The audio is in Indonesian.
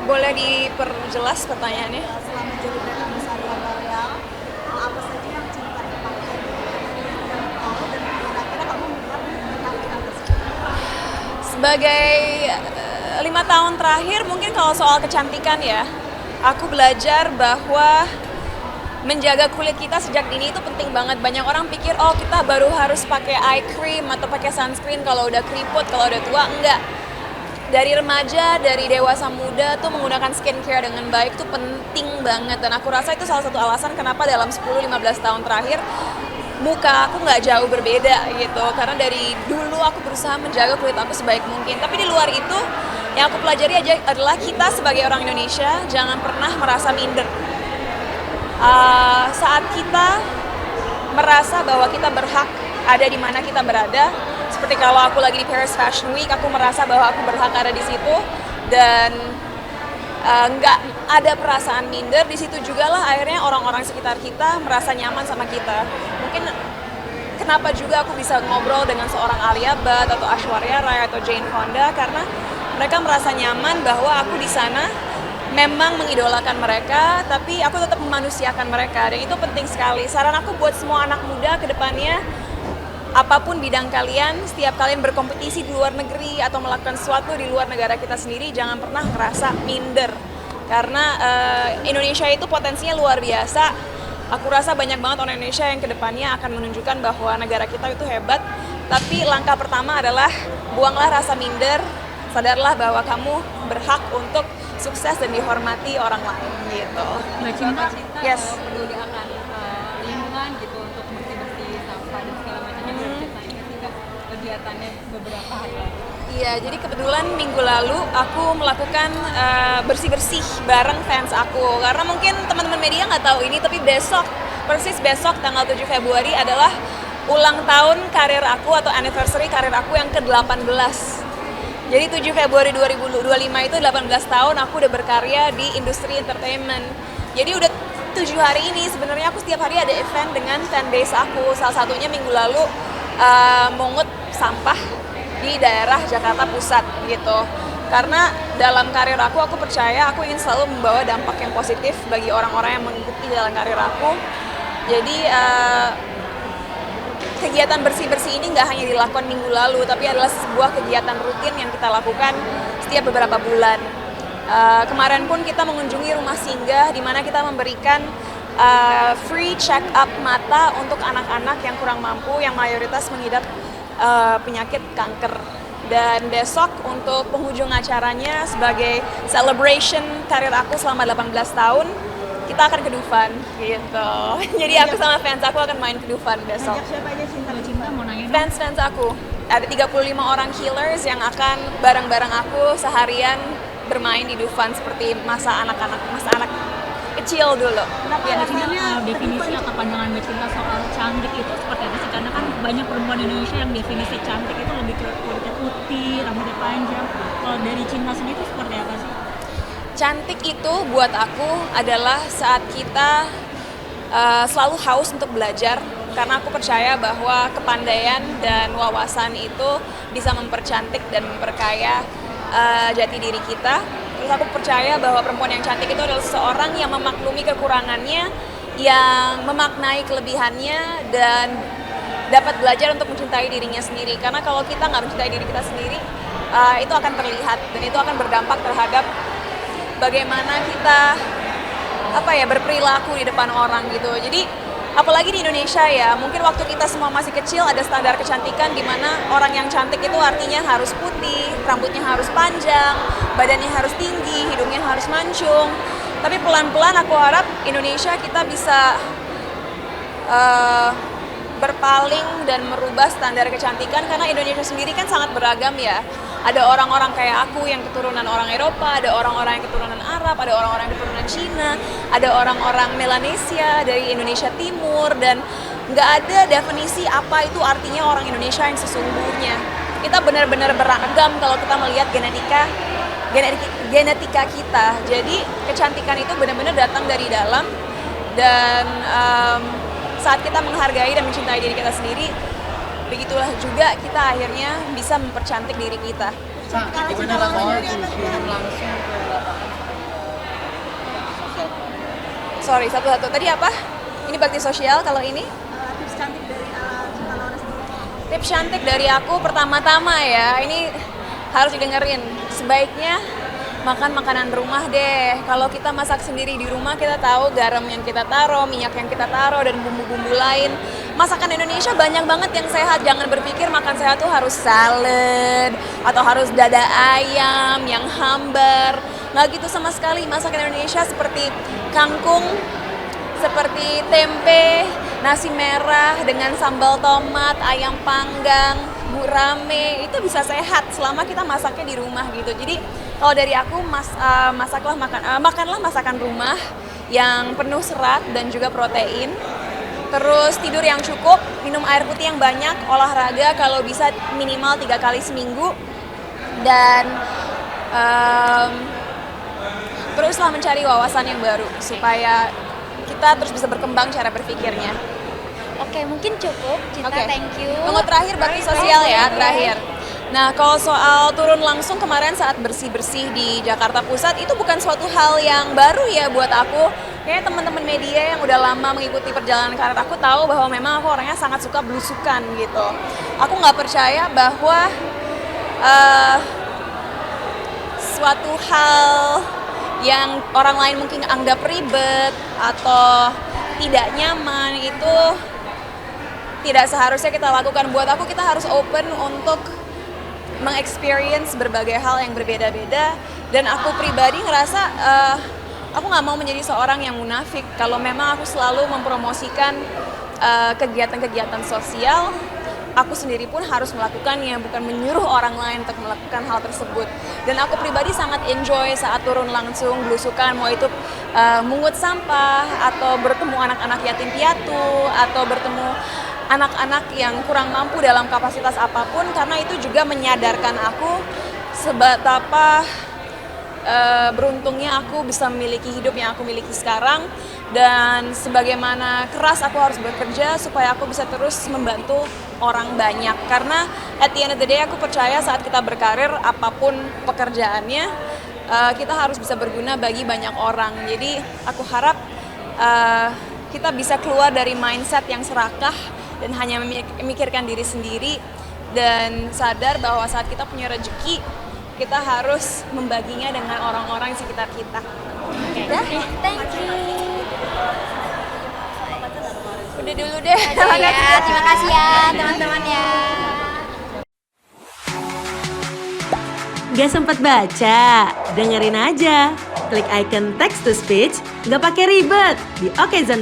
Boleh diperjelas pertanyaannya? Selama jadi brand ambassador L'Oreal, apa saja yang cinta dipakai yang tahu dan kira-kira kamu mengetahui apa sih? Sebagai 5 tahun terakhir mungkin kalau soal kecantikan ya, aku belajar bahwa menjaga kulit kita sejak dini itu penting banget. Banyak orang pikir, oh kita baru harus pakai eye cream atau pakai sunscreen kalau udah keriput, kalau udah tua. Enggak. Dari remaja, dari dewasa muda tuh menggunakan skincare dengan baik tuh penting banget. Dan aku rasa itu salah satu alasan kenapa dalam 10-15 tahun terakhir muka aku nggak jauh berbeda gitu. Karena dari dulu aku berusaha menjaga kulit aku sebaik mungkin. Tapi di luar itu, yang aku pelajari aja adalah kita sebagai orang Indonesia jangan pernah merasa minder. Saat kita merasa bahwa kita berhak ada di mana kita berada, seperti kalau aku lagi di Paris Fashion Week, aku merasa bahwa aku berhak ada di situ dan nggak ada perasaan minder. Di situ juga lah akhirnya orang-orang sekitar kita merasa nyaman sama kita. Mungkin kenapa juga aku bisa ngobrol dengan seorang Alia Bhatt atau Aishwarya Rai atau Jane Fonda, karena mereka merasa nyaman bahwa aku di sana memang mengidolakan mereka, tapi aku tetap memanusiakan mereka, dan itu penting sekali. Saran aku buat semua anak muda ke depannya, apapun bidang kalian, setiap kalian berkompetisi di luar negeri atau melakukan sesuatu di luar negara kita sendiri, jangan pernah ngerasa minder. Karena Indonesia itu potensinya luar biasa. Aku rasa banyak banget orang Indonesia yang ke depannya akan menunjukkan bahwa negara kita itu hebat. Tapi langkah pertama adalah buanglah rasa minder, sadarlah bahwa kamu berhak untuk sukses dan dihormati orang lain gitu. Mbak Cinta, Yes. peduli akan lingkungan gitu untuk bersih-bersih sampah dan segala macamnya, ceritain ketika kegiatannya beberapa hari lalu. Iya, jadi kebetulan minggu lalu aku melakukan bersih-bersih bareng fans aku. Karena mungkin teman-teman media nggak tahu ini, tapi persis besok tanggal 7 Februari adalah ulang tahun karir aku atau anniversary karir aku yang ke-18. Jadi 7 Februari 2025 itu 18 tahun aku udah berkarya di industri entertainment. Jadi udah 7 hari ini sebenarnya aku setiap hari ada event dengan fan base aku. Salah satunya minggu lalu mungut sampah di daerah Jakarta Pusat gitu. Karena dalam karir aku percaya aku ingin selalu membawa dampak yang positif bagi orang-orang yang mengikuti dalam karir aku. Jadi kegiatan bersih-bersih ini nggak hanya dilakukan minggu lalu, tapi adalah sebuah kegiatan rutin yang kita lakukan setiap beberapa bulan. Kemarin pun kita mengunjungi rumah singgah di mana kita memberikan free check up mata untuk anak-anak yang kurang mampu yang mayoritas mengidap penyakit kanker. Dan besok untuk penghujung acaranya sebagai celebration karir aku selama 18 tahun, kita akan ke Dufan gitu. Jadi aku sama fans aku akan main ke Dufan besok. Ajak siapa aja Cinta? Mbak Cinta mau nanya dong. Fans aku, ada 35 orang healers yang akan bareng-bareng aku seharian bermain di Dufan seperti masa anak kecil dulu. Kenapa Ya, rasanya definisi atau pandangan Mbak Cinta soal cantik itu seperti apa sih? Karena kan banyak perempuan Indonesia yang definisi cantik itu lebih ke kulitnya putih, rambutnya panjang. Kalau dari Cinta sendiri itu seperti apa sih? Cantik itu buat aku adalah saat kita selalu haus untuk belajar, karena aku percaya bahwa kepandaian dan wawasan itu bisa mempercantik dan memperkaya jati diri kita. Terus aku percaya bahwa perempuan yang cantik itu adalah seseorang yang memaklumi kekurangannya, yang memaknai kelebihannya, dan dapat belajar untuk mencintai dirinya sendiri. Karena kalau kita nggak mencintai diri kita sendiri, itu akan terlihat dan itu akan berdampak terhadap bagaimana kita berperilaku di depan orang gitu. Jadi apalagi di Indonesia ya, mungkin waktu kita semua masih kecil ada standar kecantikan di mana orang yang cantik itu artinya harus putih, rambutnya harus panjang, badannya harus tinggi, hidungnya harus mancung. Tapi pelan-pelan aku harap Indonesia kita bisa berpaling dan merubah standar kecantikan, karena Indonesia sendiri kan sangat beragam ya. Ada orang-orang kayak aku yang keturunan orang Eropa, ada orang-orang yang keturunan Arab, ada orang-orang yang keturunan Cina, ada orang-orang Melanesia dari Indonesia Timur, dan nggak ada definisi apa itu artinya orang Indonesia yang sesungguhnya. Kita benar-benar beragam kalau kita melihat genetika kita. Jadi kecantikan itu benar-benar datang dari dalam, dan saat kita menghargai dan mencintai diri kita sendiri, begitulah juga kita akhirnya bisa mempercantik diri kita. Gimana rasanya turun langsung ke lapangan Sorry, satu-satu. Tadi apa? Ini bakti sosial, kalau ini? Tips cantik dari Cinta Laura sendiri. Tips cantik dari aku pertama-tama ya, ini harus didengerin. Sebaiknya makan makanan rumah deh. Kalau kita masak sendiri di rumah, kita tahu garam yang kita taruh, minyak yang kita taruh, dan bumbu-bumbu lain. Masakan Indonesia banyak banget yang sehat. Jangan berpikir makan sehat tuh harus salad atau harus dada ayam yang hambar. Nggak gitu sama sekali. Masakan Indonesia seperti kangkung, seperti tempe, nasi merah dengan sambal tomat, ayam panggang, gurame, itu bisa sehat selama kita masaknya di rumah gitu. Jadi kalau dari aku makanlah masakan rumah yang penuh serat dan juga protein. Terus tidur yang cukup, minum air putih yang banyak, olahraga kalau bisa minimal 3 kali seminggu, dan teruslah mencari wawasan yang baru supaya kita terus bisa berkembang cara berpikirnya. Oke, mungkin cukup. Cinta, Oke. thank you. Tunggu terakhir bakti sosial ya, terakhir. Nah, kalau soal turun langsung kemarin saat bersih-bersih di Jakarta Pusat, itu bukan suatu hal yang baru ya buat aku. Kayaknya teman-teman media yang udah lama mengikuti perjalanan karir aku tahu bahwa memang aku orangnya sangat suka belusukan gitu. Aku nggak percaya bahwa suatu hal yang orang lain mungkin anggap ribet atau tidak nyaman itu tidak seharusnya kita lakukan. Buat aku kita harus open untuk mengexperience berbagai hal yang berbeda-beda, dan aku pribadi ngerasa aku nggak mau menjadi seorang yang munafik. Kalau memang aku selalu mempromosikan kegiatan-kegiatan sosial, aku sendiri pun harus melakukannya, bukan menyuruh orang lain untuk melakukan hal tersebut. Dan aku pribadi sangat enjoy saat turun langsung belusukan, mau itu mungut sampah atau bertemu anak-anak yatim piatu atau bertemu anak-anak yang kurang mampu dalam kapasitas apapun, karena itu juga menyadarkan aku seberapa beruntungnya aku bisa memiliki hidup yang aku miliki sekarang, dan sebagaimana keras aku harus bekerja supaya aku bisa terus membantu orang banyak. Karena at the end of the day aku percaya saat kita berkarir apapun pekerjaannya, kita harus bisa berguna bagi banyak orang. Jadi aku harap kita bisa keluar dari mindset yang serakah dan hanya memikirkan diri sendiri, dan sadar bahwa saat kita punya rezeki, kita harus membaginya dengan orang-orang di sekitar kita. Udah, thank you. Udah dulu deh. Terima kasih ya teman-teman ya. Gak sempat baca? Dengerin aja. Klik icon text to speech, gak pakai ribet di Okezone.